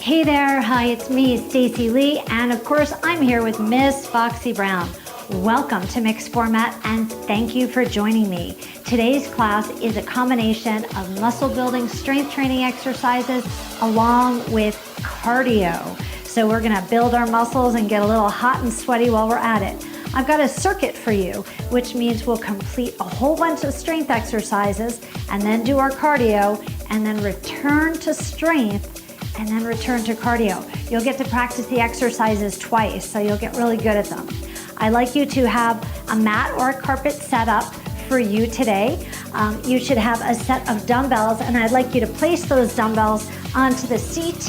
Hey there, hi, it's me, Stacey Lei, and of course I'm here with Miss Foxy Brown. Welcome to Mixed Format and thank you for joining me. Today's class is a combination of muscle building, strength training exercises along with cardio. So we're gonna build our muscles and get a little hot and sweaty while we're at it. I've got a circuit for you, which means we'll complete a whole bunch of strength exercises and then do our cardio and then return to strength and then return to cardio. You'll get to practice the exercises twice, so you'll get really good at them. I'd like you to have a mat or a carpet set up for you today. You should have a set of dumbbells, and I'd like you to place those dumbbells onto the seat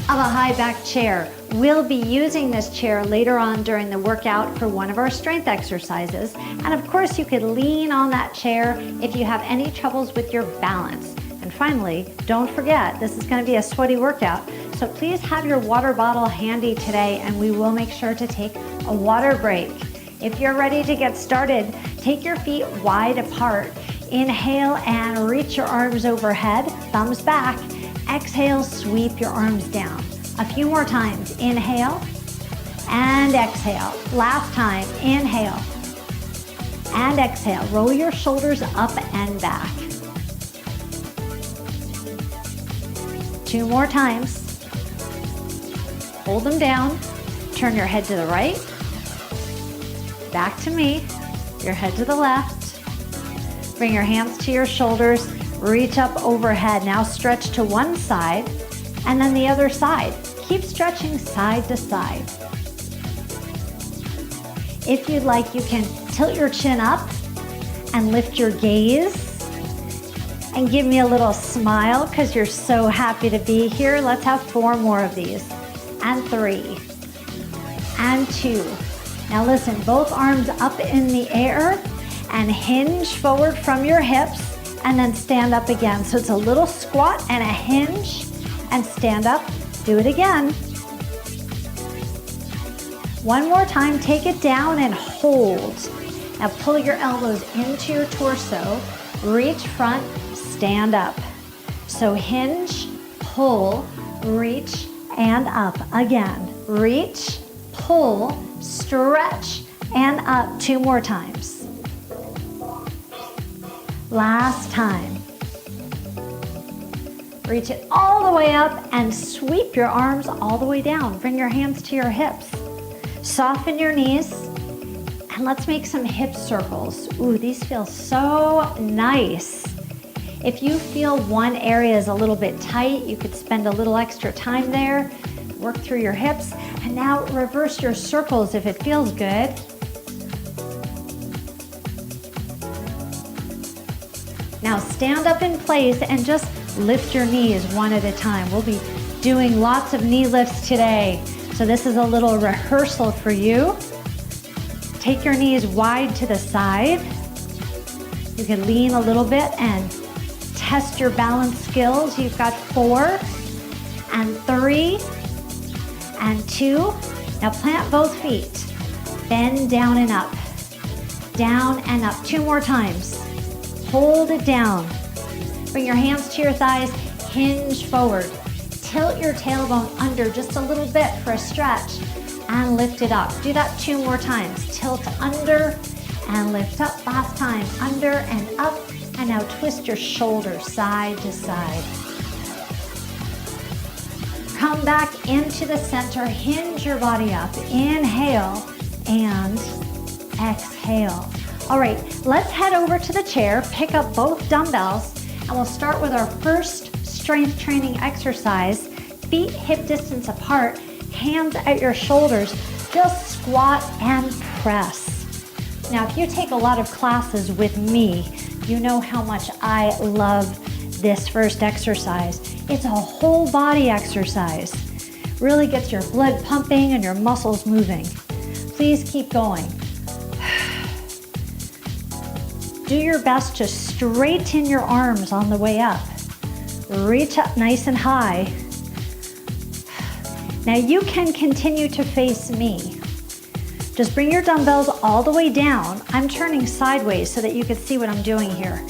of a high back chair. We'll be using this chair later on during the workout for one of our strength exercises. And of course, you could lean on that chair if you have any troubles with your balance. And finally, don't forget, this is going to be a sweaty workout, so please have your water bottle handy today, and we will make sure to take a water break. If you're ready to get started, take your feet wide apart. Inhale and reach your arms overhead, thumbs back. Exhale, sweep your arms down. A few more times. Inhale and exhale. Last time, inhale and exhale. Roll your shoulders up and back. 2 more times. Hold them down. Turn your head to the right. Back to me. Your head to the left. Bring your hands to your shoulders. Reach up overhead. Now stretch to one side and then the other side. Keep stretching side to side. If you'd like, you can tilt your chin up and lift your gaze and give me a little smile because you're so happy to be here. Let's have 4 more of these. And 3. And 2. Now listen, both arms up in the air and hinge forward from your hips and then stand up again. So it's a little squat and a hinge and stand up. Do it again. One more time, take it down and hold. Now pull your elbows into your torso, reach front, stand up. So hinge, pull, reach, and up. Again, reach, pull, stretch, and up. 2 more times. Last time. Reach it all the way up and sweep your arms all the way down. Bring your hands to your hips. Soften your knees and let's make some hip circles. Ooh, these feel so nice. If you feel one area is a little bit tight, you could spend a little extra time there. Work through your hips and now reverse your circles if it feels good. Now stand up in place and just lift your knees one at a time. We'll be doing lots of knee lifts today. So this is a little rehearsal for you. Take your knees wide to the side. You can lean a little bit and test your balance skills. You've got 4 and 3 and 2. Now plant both feet. Bend down and up. Down and up. 2 more times. Hold it down. Bring your hands to your thighs, hinge forward. Tilt your tailbone under just a little bit for a stretch and lift it up. Do that 2 more times. Tilt under and lift up. Last time, under and up. And now twist your shoulders side to side. Come back into the center, hinge your body up. Inhale and exhale. All right, let's head over to the chair, pick up both dumbbells, and we'll start with our first strength training exercise. Feet hip distance apart, hands at your shoulders. Just squat and press. Now, if you take a lot of classes with me, you know how much I love this first exercise. It's a whole body exercise. Really gets your blood pumping and your muscles moving. Please keep going. Do your best to straighten your arms on the way up. Reach up nice and high. Now you can continue to face me. Just bring your dumbbells all the way down. I'm turning sideways so that you can see what I'm doing here.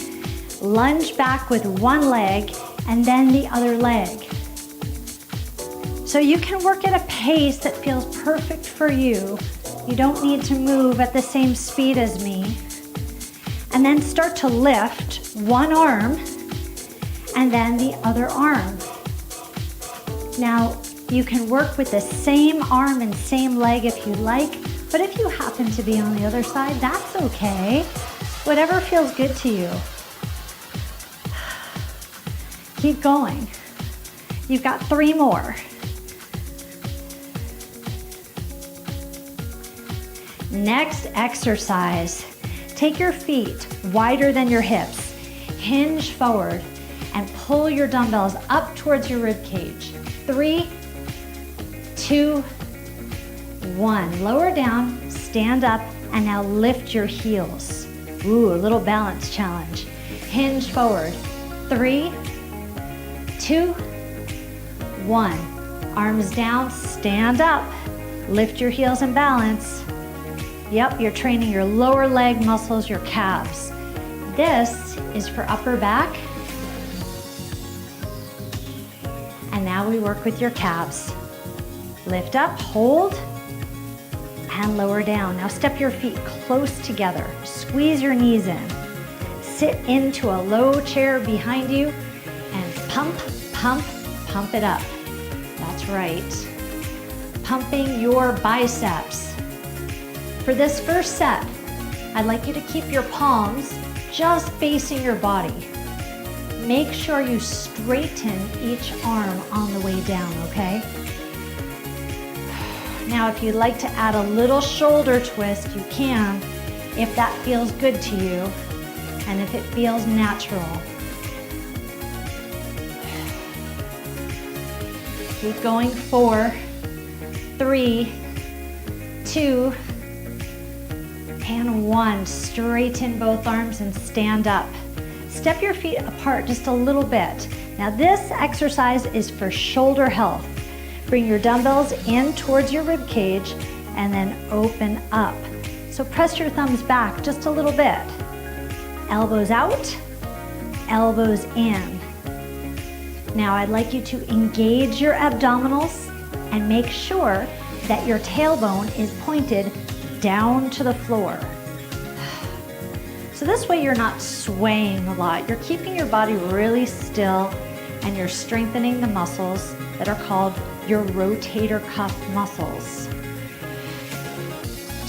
Lunge back with one leg and then the other leg. So you can work at a pace that feels perfect for you. You don't need to move at the same speed as me. And then start to lift one arm and then the other arm. Now, you can work with the same arm and same leg if you like, but if you happen to be on the other side, that's okay. Whatever feels good to you. Keep going. You've got 3 more. Next exercise. Take your feet wider than your hips. Hinge forward and pull your dumbbells up towards your rib cage. 3, 2, 1. Lower down, stand up, and now lift your heels. Ooh, a little balance challenge. Hinge forward. 3, 2, 1. Arms down, stand up. Lift your heels and balance. Yep, you're training your lower leg muscles, your calves. This is for upper back. And now we work with your calves. Lift up, hold, and lower down. Now step your feet close together. Squeeze your knees in. Sit into a low chair behind you and pump, pump, pump it up. That's right. Pumping your biceps. For this first set, I'd like you to keep your palms just facing your body. Make sure you straighten each arm on the way down, okay? Now, if you'd like to add a little shoulder twist, you can, if that feels good to you, and if it feels natural. Keep going. 4, 3, 2, and 1. Straighten both arms and stand up. Step your feet apart just a little bit. Now this exercise is for shoulder health. Bring your dumbbells in towards your rib cage and then open up. So press your thumbs back just a little bit. Elbows out, elbows in. Now I'd like you to engage your abdominals and make sure that your tailbone is pointed down to the floor. So this way you're not swaying a lot. You're keeping your body really still and you're strengthening the muscles that are called your rotator cuff muscles.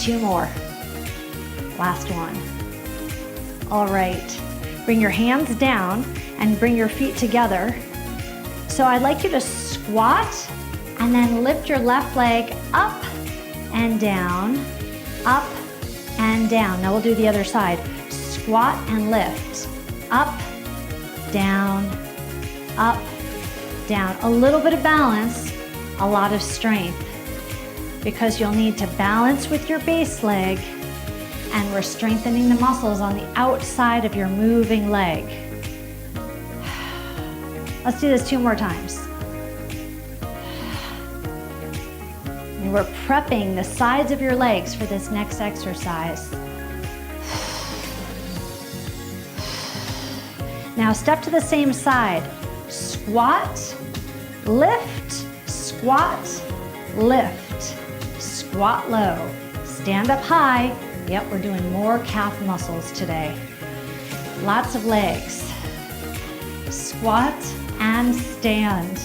2 more. Last one. All right. Bring your hands down and bring your feet together. So I'd like you to squat and then lift your left leg up and down, up and down. Now we'll do the other side. Squat and lift. Up, down, up, down. A little bit of balance, a lot of strength, because you'll need to balance with your base leg, and we're strengthening the muscles on the outside of your moving leg. Let's do this 2 more times. And we're prepping the sides of your legs for this next exercise. Now step to the same side. Squat, lift, squat, lift, squat low. Stand up high. Yep, we're doing more calf muscles today. Lots of legs. Squat and stand.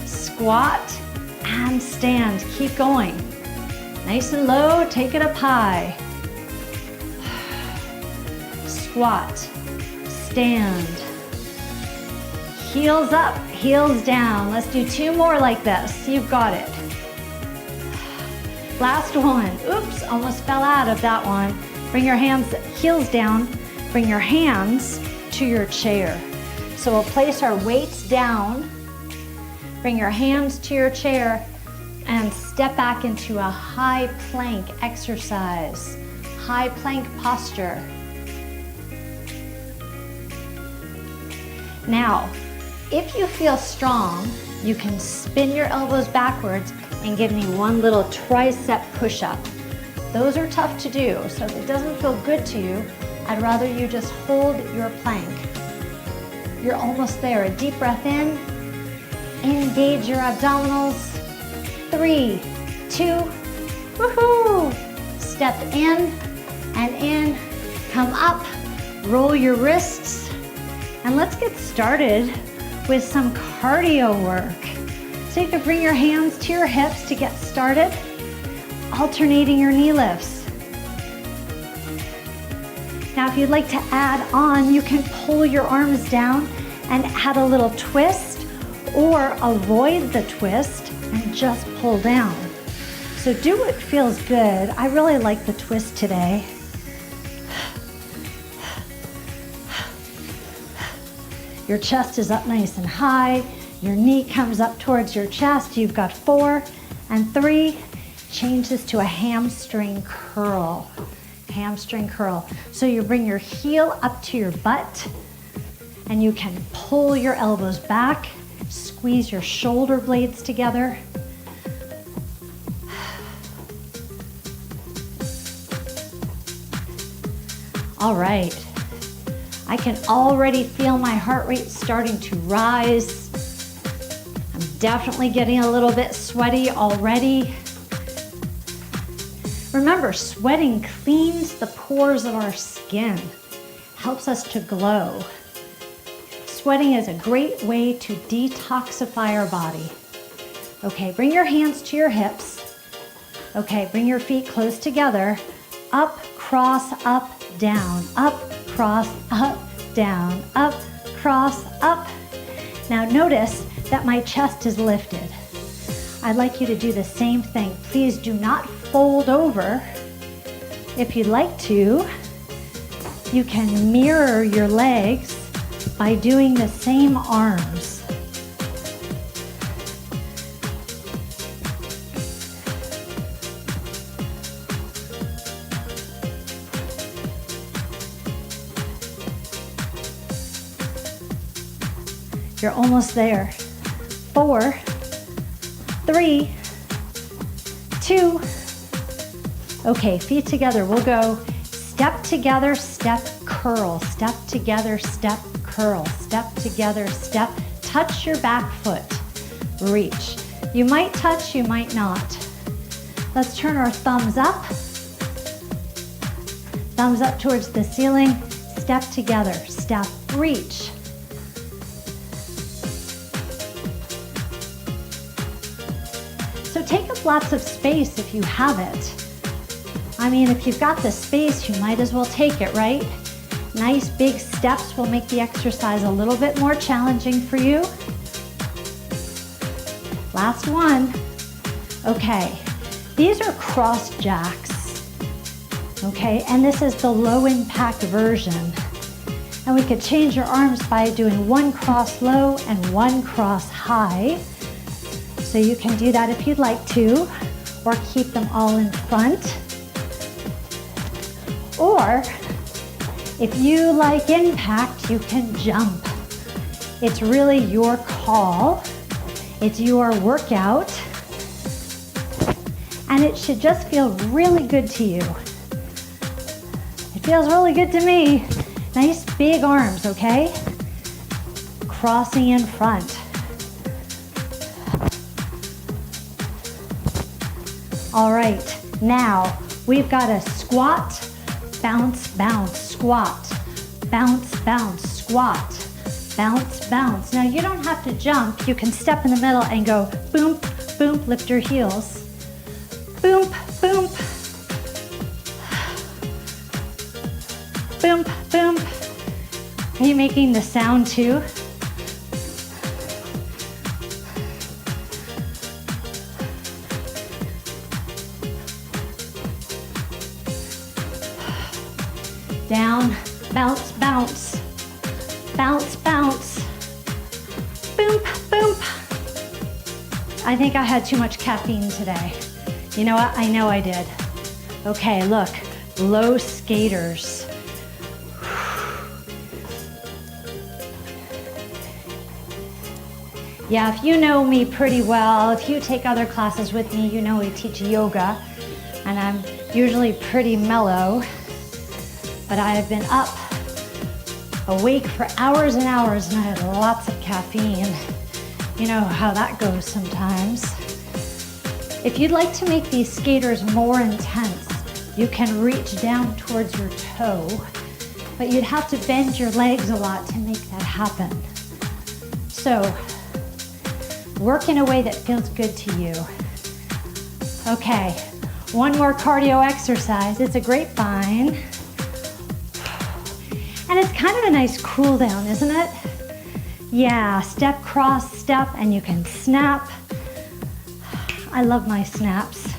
Squat and stand. Keep going. Nice and low, take it up high. Squat, stand. Heels up, heels down. Let's do 2 more like this. You've got it. Last one. Oops, almost fell out of that one. Bring your hands, heels down. Bring your hands to your chair. So we'll place our weights down. Bring your hands to your chair and step back into a high plank exercise. High plank posture. Now, if you feel strong, you can spin your elbows backwards and give me one little tricep push-up. Those are tough to do, so if it doesn't feel good to you, I'd rather you just hold your plank. You're almost there. A deep breath in, engage your abdominals, 3, 2, woohoo! Step in and in, come up, roll your wrists, and let's get started with some cardio work. So you can bring your hands to your hips to get started, alternating your knee lifts. Now, if you'd like to add on, you can pull your arms down and add a little twist, or avoid the twist and just pull down. So do what feels good. I really like the twist today. Your chest is up nice and high. Your knee comes up towards your chest. You've got 4 and 3. Change this to a hamstring curl. Hamstring curl. So you bring your heel up to your butt and you can pull your elbows back, squeeze your shoulder blades together. All right. I can already feel my heart rate starting to rise. I'm definitely getting a little bit sweaty already. Remember, sweating cleans the pores of our skin, helps us to glow. Sweating is a great way to detoxify our body. Okay, bring your hands to your hips. Okay, bring your feet close together. Up, cross, up, down, up, cross, up, down, up, cross, up. Now notice that my chest is lifted. I'd like you to do the same thing. Please do not fold over. If you'd like to, you can mirror your legs by doing the same arms. You're almost there. 4, 3, 2. Okay, feet together. We'll go step together, step, curl. Step together, step, curl. Step together, step. Touch your back foot. Reach. You might touch, you might not. Let's turn our thumbs up. Thumbs up towards the ceiling. Step together, step, reach. So take up lots of space if you have it. I mean, if you've got the space, you might as well take it, right? Nice big steps will make the exercise a little bit more challenging for you. Last one. Okay, these are cross jacks. Okay, and this is the low impact version. And we could change your arms by doing one cross low and one cross high. So you can do that if you'd like to, or keep them all in front. Or if you like impact, you can jump. It's really your call. It's your workout. And it should just feel really good to you. It feels really good to me. Nice big arms, okay? Crossing in front. All right, now we've got a squat, bounce, bounce, squat, bounce, bounce, squat, bounce, bounce. Now you don't have to jump. You can step in the middle and go boom, boom, lift your heels. Boom, boom, boom, boom. Are you making the sound too? Down, bounce, bounce, bounce, bounce, boom, boom. I think I had too much caffeine today. You know what? I know I did. Okay, look, low skaters. Yeah, if you know me pretty well, if you take other classes with me, you know we teach yoga, and I'm usually pretty mellow. But I have been up, awake for hours and hours, and I had lots of caffeine. You know how that goes sometimes. If you'd like to make these skaters more intense, you can reach down towards your toe, but you'd have to bend your legs a lot to make that happen. So, work in a way that feels good to you. Okay, one more cardio exercise. It's a grapevine. And it's kind of a nice cool down, isn't it? Yeah, step, cross, step, and you can snap. I love my snaps.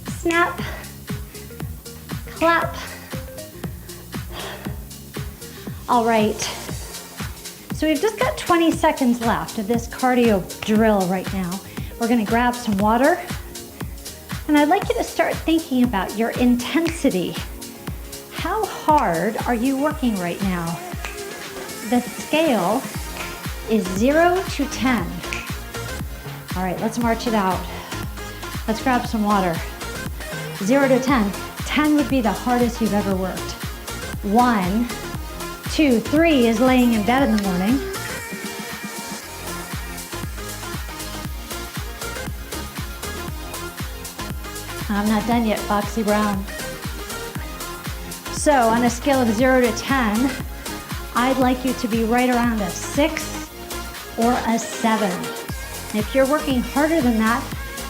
Snap, clap. All right, so we've just got 20 seconds left of this cardio drill right now. We're gonna grab some water, and I'd like you to start thinking about your intensity. How hard are you working right now? The scale is 0 to 10. All right, let's march it out. Let's grab some water. 0 to 10. 10 would be the hardest you've ever worked. 1, 2, 3 is laying in bed in the morning. I'm not done yet, Foxy Brown. So on a scale of 0 to 10, I'd like you to be right around a 6 or a 7. If you're working harder than that,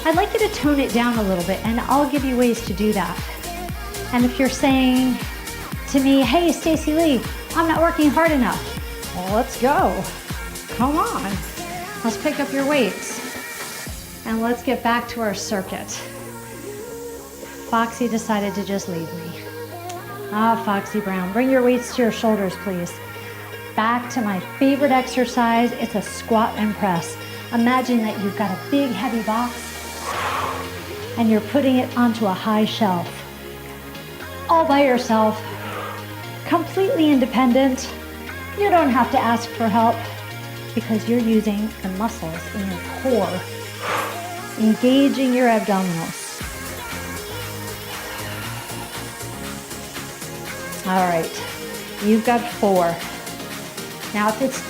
I'd like you to tone it down a little bit, and I'll give you ways to do that. And if you're saying to me, hey, Stacey Lei, I'm not working hard enough. Well, let's go. Come on. Let's pick up your weights. And let's get back to our circuit. Foxy decided to just leave me. Ah, Foxy Brown, bring your weights to your shoulders, please. Back to my favorite exercise. It's a squat and press. Imagine that you've got a big, heavy box, and you're putting it onto a high shelf. All by yourself, completely independent. You don't have to ask for help because you're using the muscles in your core, engaging your abdominals. All right, you've got 4. Now, if it's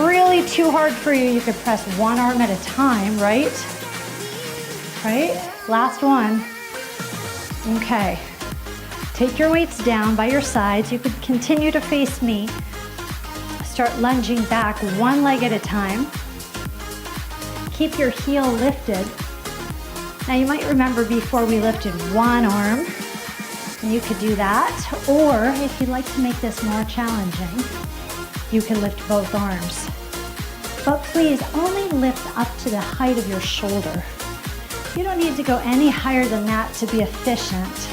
really too hard for you, you could press one arm at a time, right? Right? Last one. Okay. Take your weights down by your sides. You could continue to face me. Start lunging back one leg at a time. Keep your heel lifted. Now, you might remember before we lifted one arm, and you could do that. Or if you'd like to make this more challenging, you can lift both arms. But please only lift up to the height of your shoulder. You don't need to go any higher than that to be efficient.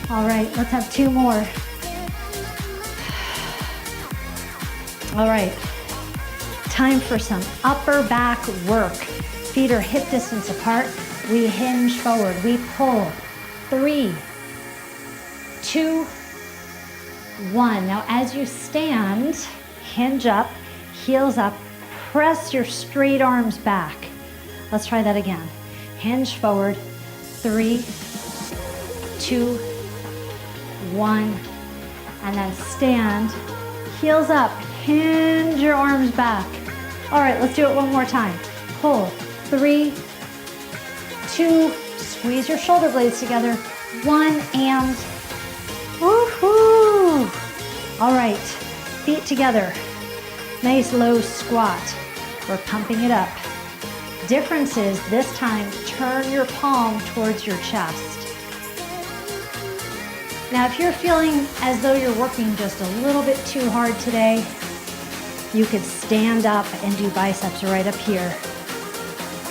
All right, let's have 2 more. All right, time for some upper back work. Feet are hip distance apart. We hinge forward, we pull. 3, 2, 1. Now as you stand, hinge up, heels up, press your straight arms back. Let's try that again. Hinge forward, 3, 2, 1, and then stand, heels up, hinge your arms back. All right, let's do it one more time. Pull, 3, 2, squeeze your shoulder blades together, 1, and woohoo! All right, feet together. Nice low squat. We're pumping it up. Difference is this time, turn your palm towards your chest. Now, if you're feeling as though you're working just a little bit too hard today, you could stand up and do biceps right up here,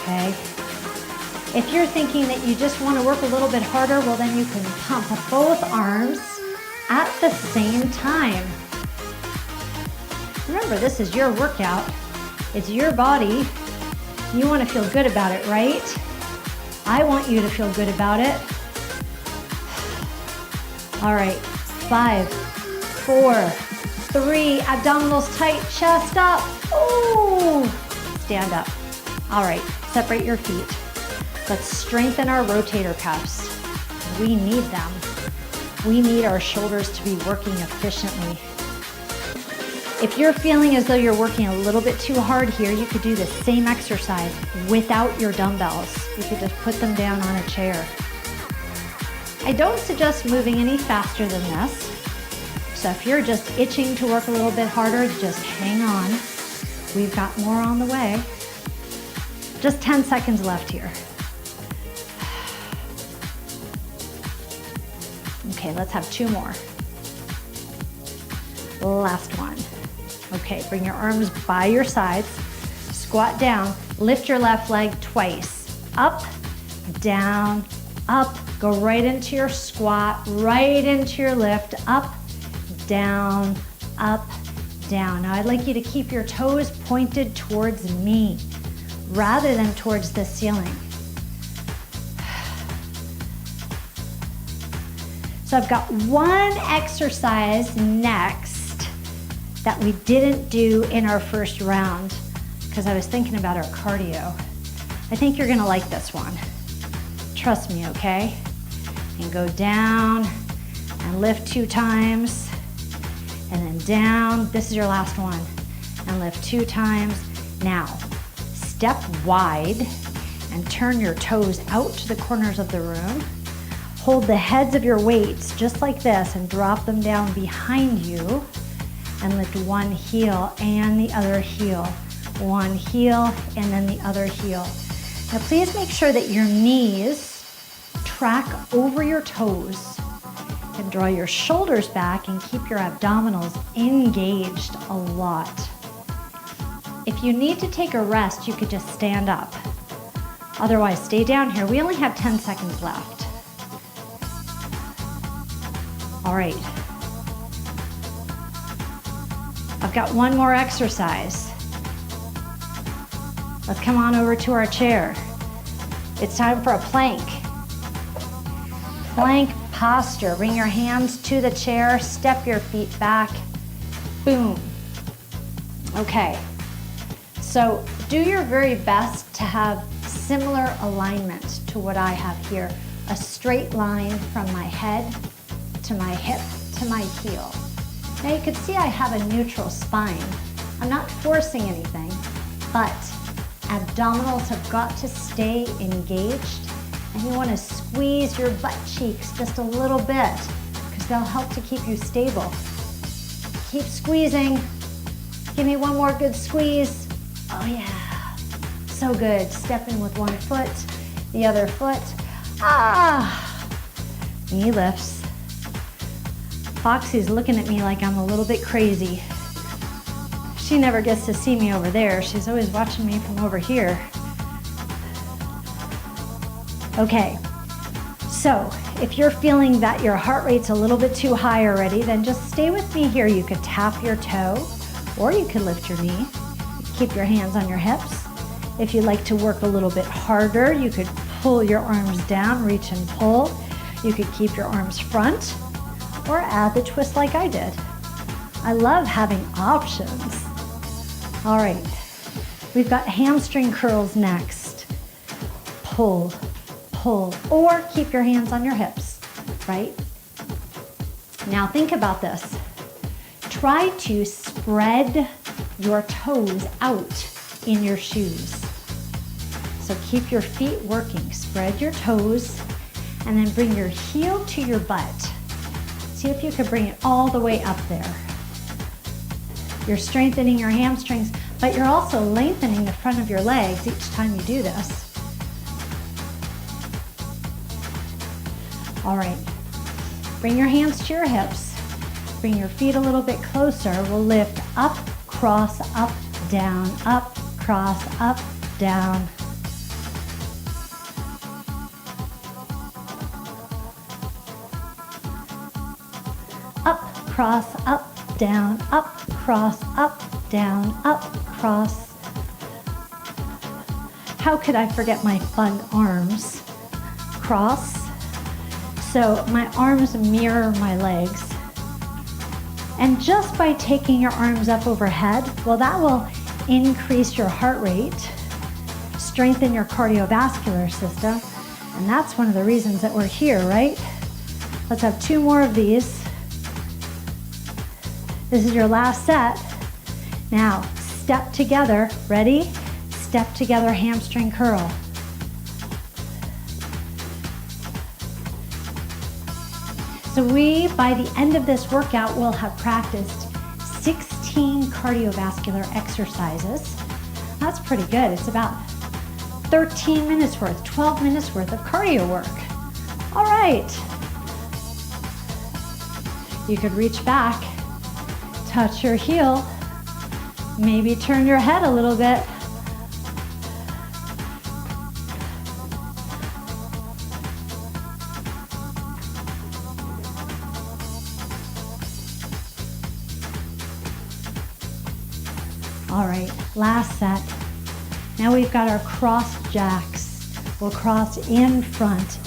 okay? If you're thinking that you just want to work a little bit harder, well, then you can pump both arms at the same time. Remember, this is your workout. It's your body. You want to feel good about it, right? I want you to feel good about it. All right, 5, 4, 3, abdominals tight, chest up. Ooh, stand up. All right, separate your feet. Let's strengthen our rotator cuffs. We need them. We need our shoulders to be working efficiently. If you're feeling as though you're working a little bit too hard here, you could do the same exercise without your dumbbells. You could just put them down on a chair. I don't suggest moving any faster than this. So if you're just itching to work a little bit harder, just hang on. We've got more on the way. Just 10 seconds left here. Okay, let's have 2 more. Last one. Okay, bring your arms by your sides. Squat down. Lift your left leg twice. Up, down, up. Go right into your squat, right into your lift. Up, down, up, down. Now I'd like you to keep your toes pointed towards me rather than towards the ceiling. So I've got one exercise next that we didn't do in our first round because I was thinking about our cardio. I think you're gonna like this one. Trust me, okay? And go down and lift 2 times. And then down, this is your last one, and lift 2 times. Now, step wide and turn your toes out to the corners of the room. Hold the heads of your weights just like this and drop them down behind you and lift one heel and the other heel. One heel and then the other heel. Now please make sure that your knees track over your toes. And draw your shoulders back and keep your abdominals engaged a lot. If you need to take a rest, you could just stand up. Otherwise, stay down here. We only have 10 seconds left. All right. I've got one more exercise. Let's come on over to our chair. It's time for a plank. Plank posture. Bring your hands to the chair, step your feet back, boom. Okay, so do your very best to have similar alignment to what I have here. A straight line from my head to my hip to my heel. Now you can see I have a neutral spine. I'm not forcing anything, but abdominals have got to stay engaged. And you want to squeeze your butt cheeks just a little bit because they'll help to keep you stable. Keep squeezing. Give me one more good squeeze. Oh yeah, so good. Step in with one foot, the other foot. Ah, knee lifts. Foxy's looking at me like I'm a little bit crazy. She never gets to see me over there. She's always watching me from over here. Okay, so if you're feeling that your heart rate's a little bit too high already, then just stay with me here. You could tap your toe, or you could lift your knee. Keep your hands on your hips. If you'd like to work a little bit harder, you could pull your arms down, reach and pull. You could keep your arms front, or add the twist like I did. I love having options. All right, we've got hamstring curls next. Pull, pull, or keep your hands on your hips, right? Now think about this. Try to spread your toes out in your shoes. So keep your feet working. Spread your toes and then bring your heel to your butt. See if you can bring it all the way up there. You're strengthening your hamstrings, but you're also lengthening the front of your legs each time you do this. All right, bring your hands to your hips. Bring your feet a little bit closer. We'll lift up, cross, up, down, up, cross, up, down. Up, cross, up, down, up, cross, up, down, up, cross. How could I forget my fun arms? Cross. So my arms mirror my legs. And just by taking your arms up overhead, well, that will increase your heart rate, strengthen your cardiovascular system, and that's one of the reasons that we're here, right? Let's have 2 more of these. This is your last set. Now, step together. Ready? Step together, hamstring curl. So we, by the end of this workout, will have practiced 16 cardiovascular exercises. That's pretty good. It's about 13 minutes worth, 12 minutes worth of cardio work. All right. You could reach back, touch your heel, maybe turn your head a little bit. All right, last set. Now we've got our cross jacks. We'll cross in front,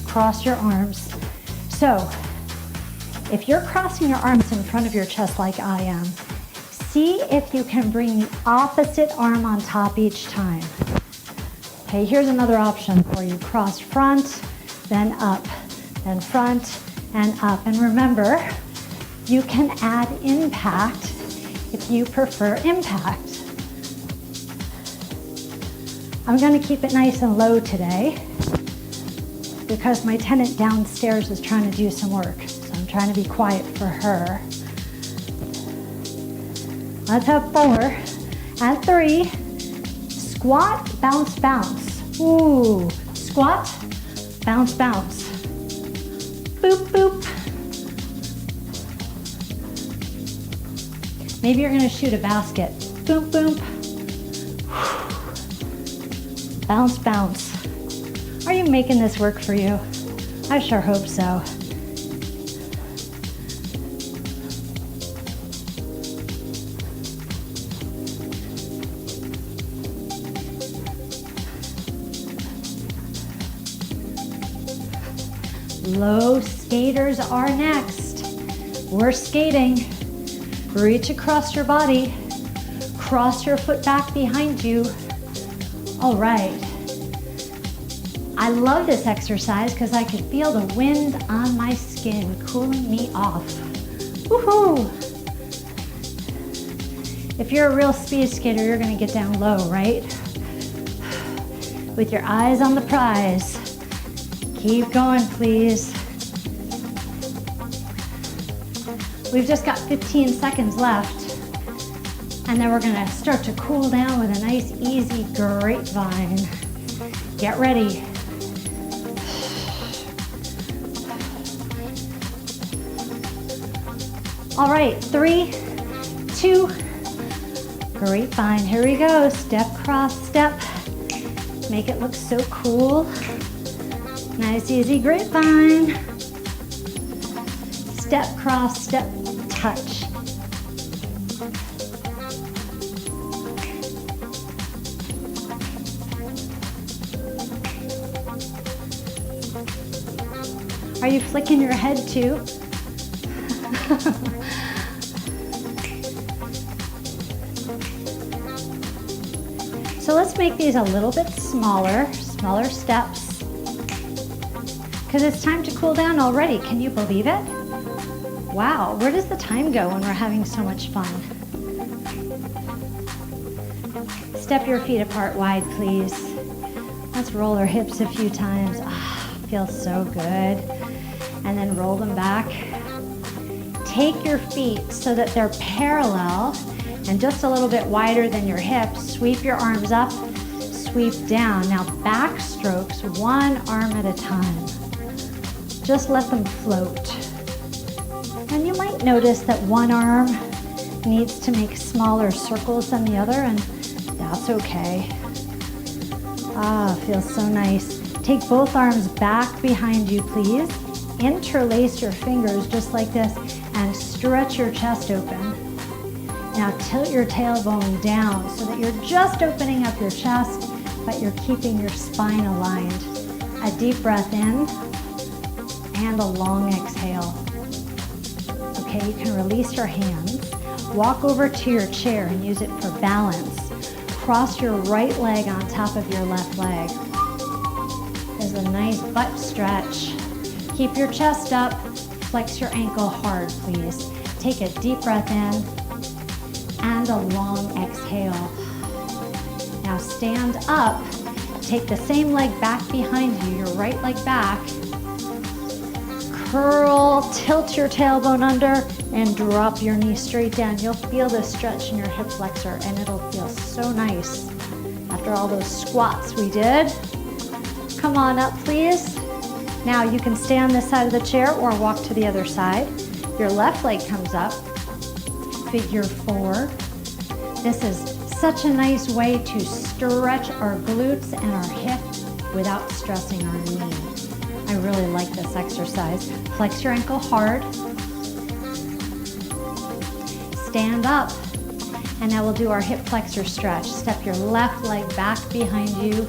cross your arms. So if you're crossing your arms in front of your chest like I am, see if you can bring the opposite arm on top each time. Okay, here's another option for you. Cross front, then up, then front and up. And remember, you can add impact if you prefer impact. I'm going to keep it nice and low today because my tenant downstairs is trying to do some work. So I'm trying to be quiet for her. Let's have 4 and 3. Squat, bounce, bounce. Ooh, squat, bounce, bounce. Boop, boop. Maybe you're gonna shoot a basket. Boom, boom. Bounce, bounce. Are you making this work for you? I sure hope so. Low skaters are next. We're skating. Reach across your body. Cross your foot back behind you. All right. I love this exercise because I can feel the wind on my skin cooling me off. Woohoo! If you're a real speed skater, you're going to get down low, right? With your eyes on the prize. Keep going, please. We've just got 15 seconds left. And then we're gonna start to cool down with a nice, easy grapevine. Get ready. All right, 3, 2, grapevine. Here we go. Step, cross, step. Make it look so cool. Nice, easy grapevine. Step, cross, step, touch. Are you flicking your head too? So let's make these a little bit smaller steps. Because it's time to cool down already. Can you believe it? Wow, where does the time go when we're having so much fun? Step your feet apart wide, please. Let's roll our hips a few times. Ah, feels so good. And then roll them back. Take your feet so that they're parallel and just a little bit wider than your hips. Sweep your arms up, sweep down. Now back strokes, one arm at a time. Just let them float. And you might notice that one arm needs to make smaller circles than the other, and that's okay. Ah, feels so nice. Take both arms back behind you, please. Interlace your fingers just like this and stretch your chest open. Now tilt your tailbone down so that you're just opening up your chest, but you're keeping your spine aligned. A deep breath in and a long exhale. Okay, you can release your hands. Walk over to your chair and use it for balance. Cross your right leg on top of your left leg. There's a nice butt stretch. Keep your chest up. Flex your ankle hard, please. Take a deep breath in and a long exhale. Now stand up. Take the same leg back behind you, your right leg back. Curl, tilt your tailbone under, and drop your knee straight down. You'll feel this stretch in your hip flexor, and it'll feel so nice after all those squats we did. Come on up, please. Now you can stay on this side of the chair or walk to the other side. Your left leg comes up, figure 4. This is such a nice way to stretch our glutes and our hip without stressing our knee. I really like this exercise. Flex your ankle hard. Stand up. And now we'll do our hip flexor stretch. Step your left leg back behind you.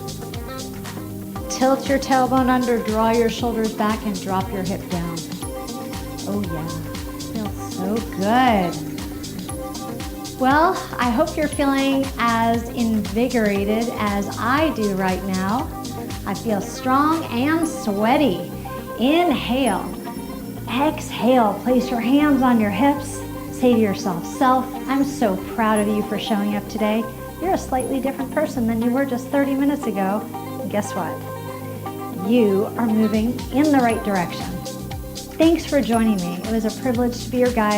Tilt your tailbone under, draw your shoulders back, and drop your hip down. Oh yeah, feels so good. Well, I hope you're feeling as invigorated as I do right now. I feel strong and sweaty. Inhale. Exhale. Place your hands on your hips. Say to yourself, self, I'm so proud of you for showing up today. You're a slightly different person than you were just 30 minutes ago. And guess what? You are moving in the right direction. Thanks for joining me. It was a privilege to be your guide.